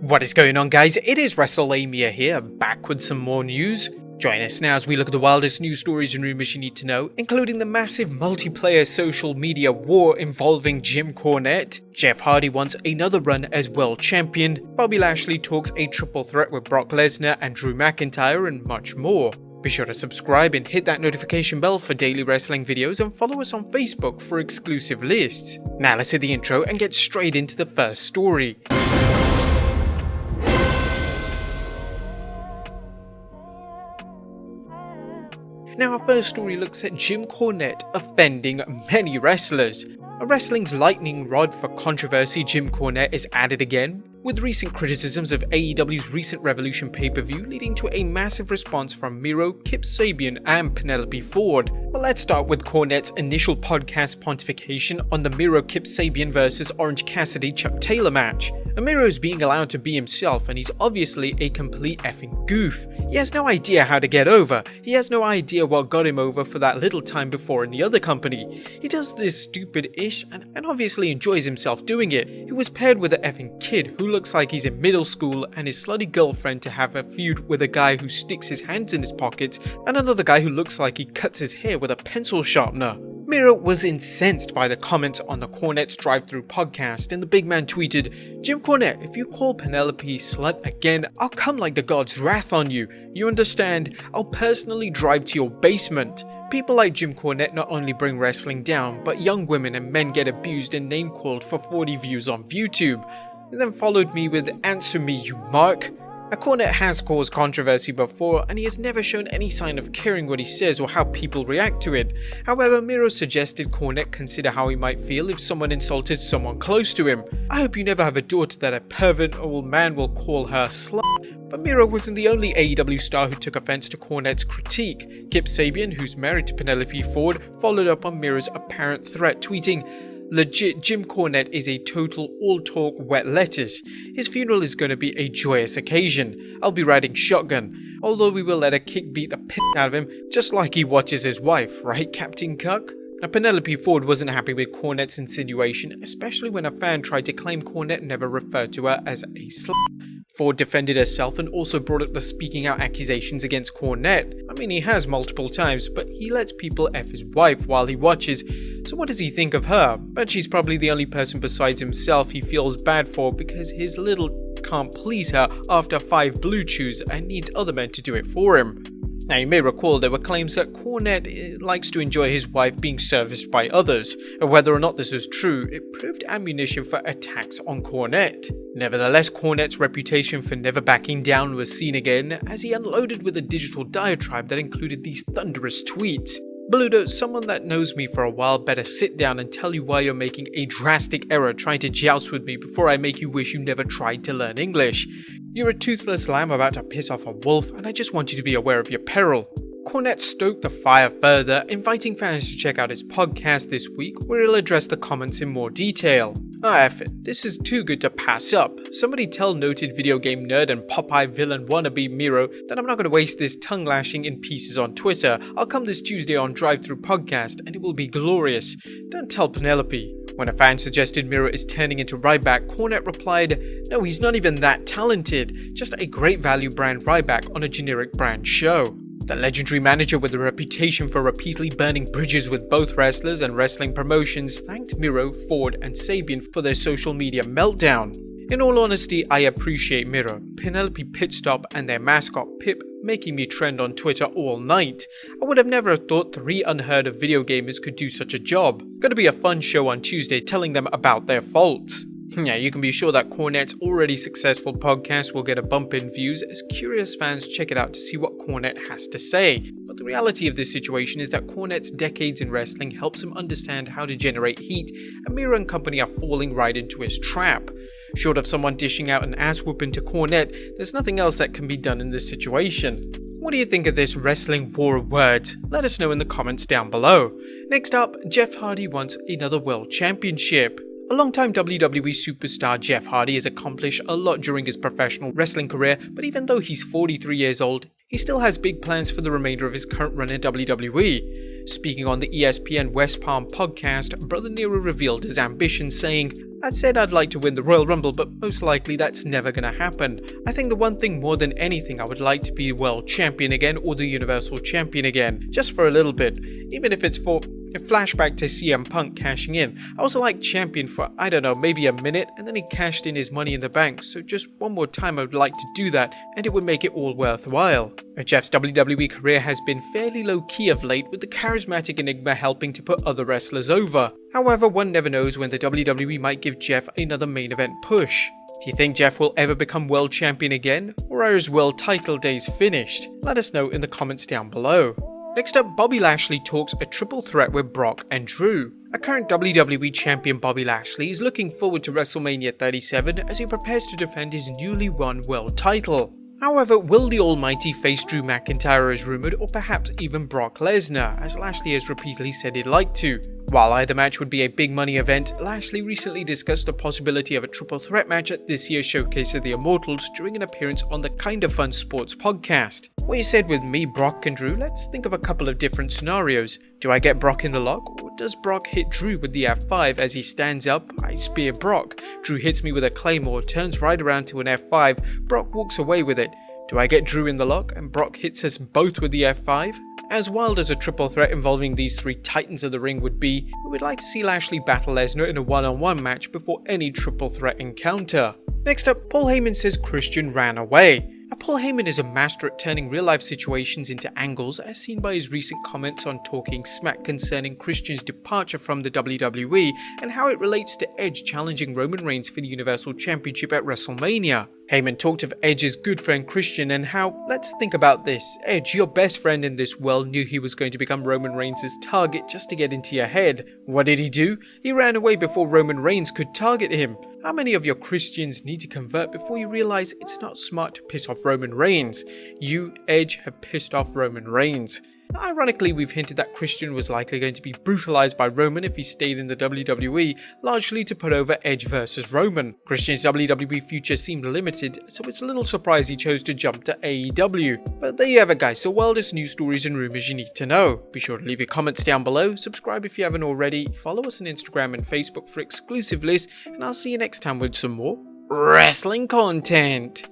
What is going on, guys? It is Wrestlelamia here, back with some more news. Join us now as we look at the wildest news stories and rumors you need to know, including the massive multiplayer social media war involving Jim Cornette. Jeff Hardy wants another run as world champion. Bobby Lashley talks a triple threat with Brock Lesnar and Drew McIntyre, and much more. Be sure to subscribe and hit that notification bell for daily wrestling videos, and follow us on Facebook for exclusive lists. Now let's hit the intro and get straight into the first story. Now our first story looks at Jim Cornette offending many wrestlers. A wrestling's lightning rod for controversy, Jim Cornette is at it again, with recent criticisms of AEW's recent Revolution pay-per-view leading to a massive response from Miro, Kip Sabian and Penelope Ford. Well, let's start with Cornette's initial podcast pontification on the Miro Kip Sabian vs Orange Cassidy Chuck Taylor match. Miro's being allowed to be himself, and he's obviously a complete effing goof. He has no idea how to get over. He has no idea what got him over for that little time before in the other company. He does this stupid-ish and obviously enjoys himself doing it. He was paired with an effing kid who looks like he's in middle school, and his slutty girlfriend to have a feud with a guy who sticks his hands in his pockets and another guy who looks like he cuts his hair with a pencil sharpener. Miro was incensed by the comments on the Cornette's drive-thru podcast, and the big man tweeted, "Jim Cornette, if you call Penelope slut again, I'll come like the god's wrath on you. You understand? I'll personally drive to your basement." People like Jim Cornette not only bring wrestling down, but young women and men get abused and name-called for 40 views on YouTube. And then followed me with, "Answer me, you mark." Now, Cornette has caused controversy before, and he has never shown any sign of caring what he says or how people react to it. However, Miro suggested Cornette consider how he might feel if someone insulted someone close to him. "I hope you never have a daughter that a pervert old man will call her slut." But Miro wasn't the only AEW star who took offense to Cornette's critique. Kip Sabian, who's married to Penelope Ford, followed up on Miro's apparent threat, tweeting, "Legit, Jim Cornette is a total all-talk wet lettuce. His funeral is going to be a joyous occasion. I'll be riding shotgun, although we will let a kick beat the piss out of him, just like he watches his wife, right, Captain Cuck?" Now, Penelope Ford wasn't happy with Cornette's insinuation, especially when a fan tried to claim Cornette never referred to her as a slut. Ford defended herself and also brought up the speaking out accusations against Cornette. I mean, he has multiple times, but he lets people F his wife while he watches, so what does he think of her? But she's probably the only person besides himself he feels bad for, because his little can't please her after 5 blue chews and needs other men to do it for him. Now, you may recall there were claims that Cornette likes to enjoy his wife being serviced by others. Whether or not this was true, it proved ammunition for attacks on Cornette. Nevertheless, Cornette's reputation for never backing down was seen again, as he unloaded with a digital diatribe that included these thunderous tweets. "Bluto, someone that knows me for a while better sit down and tell you why you're making a drastic error trying to joust with me before I make you wish you never tried to learn English. You're a toothless lamb about to piss off a wolf, and I just want you to be aware of your peril." Cornette stoked the fire further, inviting fans to check out his podcast this week, where he'll address the comments in more detail. F it, this is too good to pass up. Somebody tell noted video game nerd and Popeye villain wannabe Miro that I'm not going to waste this tongue lashing in pieces on Twitter. I'll come this Tuesday on Drive-Thru Podcast, and it will be glorious. Don't tell Penelope. When a fan suggested Miro is turning into Ryback, Cornette replied, "No, he's not even that talented. Just a great value brand Ryback on a generic brand show." The legendary manager with a reputation for repeatedly burning bridges with both wrestlers and wrestling promotions thanked Miro, Ford and Sabian for their social media meltdown. "In all honesty, I appreciate Miro, Penelope Pitstop and their mascot Pip making me trend on Twitter all night. I would have never thought 3 unheard of video gamers could do such a job. Gonna be a fun show on Tuesday telling them about their faults." Yeah, you can be sure that Cornette's already successful podcast will get a bump in views as curious fans check it out to see what Cornette has to say. But the reality of this situation is that Cornette's decades in wrestling helps him understand how to generate heat, and Miro and company are falling right into his trap. Short of someone dishing out an ass whooping to Cornette, there's nothing else that can be done in this situation. What do you think of this wrestling war of words? Let us know in the comments down below. Next up, Jeff Hardy wants another world championship. A longtime WWE superstar, Jeff Hardy has accomplished a lot during his professional wrestling career, but even though he's 43 years old, he still has big plans for the remainder of his current run in WWE. Speaking on the ESPN West Palm podcast, Brother Nero revealed his ambition, saying, "I'd said I'd like to win the Royal Rumble, but most likely that's never gonna happen. I think the one thing more than anything I would like to be World Champion again or the Universal Champion again, just for a little bit, even if it's for a flashback to CM Punk cashing in. I was like champion for, I don't know, maybe a minute, and then he cashed in his Money in the Bank, so just one more time I would like to do that, and it would make it all worthwhile." Jeff's WWE career has been fairly low-key of late, with the charismatic Enigma helping to put other wrestlers over. However, one never knows when the WWE might give Jeff another main event push. Do you think Jeff will ever become World Champion again, or are his world title days finished? Let us know in the comments down below. Next up, Bobby Lashley talks a triple threat with Brock and Drew. A current WWE Champion Bobby Lashley is looking forward to WrestleMania 37 as he prepares to defend his newly won world title. However, will the Almighty face Drew McIntyre as rumoured, or perhaps even Brock Lesnar, as Lashley has repeatedly said he'd like to? While either match would be a big money event, Lashley recently discussed the possibility of a triple threat match at this year's Showcase of the Immortals during an appearance on the Kinda Fun Sports podcast. What you said with me, Brock and Drew, let's think of a couple of different scenarios. Do I get Brock in the lock, or does Brock hit Drew with the F5 as he stands up? I spear Brock. Drew hits me with a Claymore, turns right around to an F5, Brock walks away with it. Do I get Drew in the lock and Brock hits us both with the F5? As wild as a triple threat involving these three titans of the ring would be, we would like to see Lashley battle Lesnar in a one-on-one match before any triple threat encounter. Next up, Paul Heyman says Christian ran away. Now, Paul Heyman is a master at turning real-life situations into angles, as seen by his recent comments on Talking Smack concerning Christian's departure from the WWE and how it relates to Edge challenging Roman Reigns for the Universal Championship at WrestleMania. Heyman talked of Edge's good friend Christian and how, let's think about this, Edge, your best friend in this world, knew he was going to become Roman Reigns' target just to get into your head. What did he do? He ran away before Roman Reigns could target him. How many of your Christians need to convert before you realize it's not smart to piss off Roman Reigns? You, Edge, have pissed off Roman Reigns. Ironically, we've hinted that Christian was likely going to be brutalized by Roman if he stayed in the WWE, largely to put over Edge versus Roman. Christian's WWE future seemed limited, so it's a little surprised he chose to jump to AEW. But there you have it, guys, the wildest news stories and rumors you need to know. Be sure to leave your comments down below, subscribe if you haven't already, follow us on Instagram and Facebook for exclusive lists, and I'll see you next time with some more wrestling content.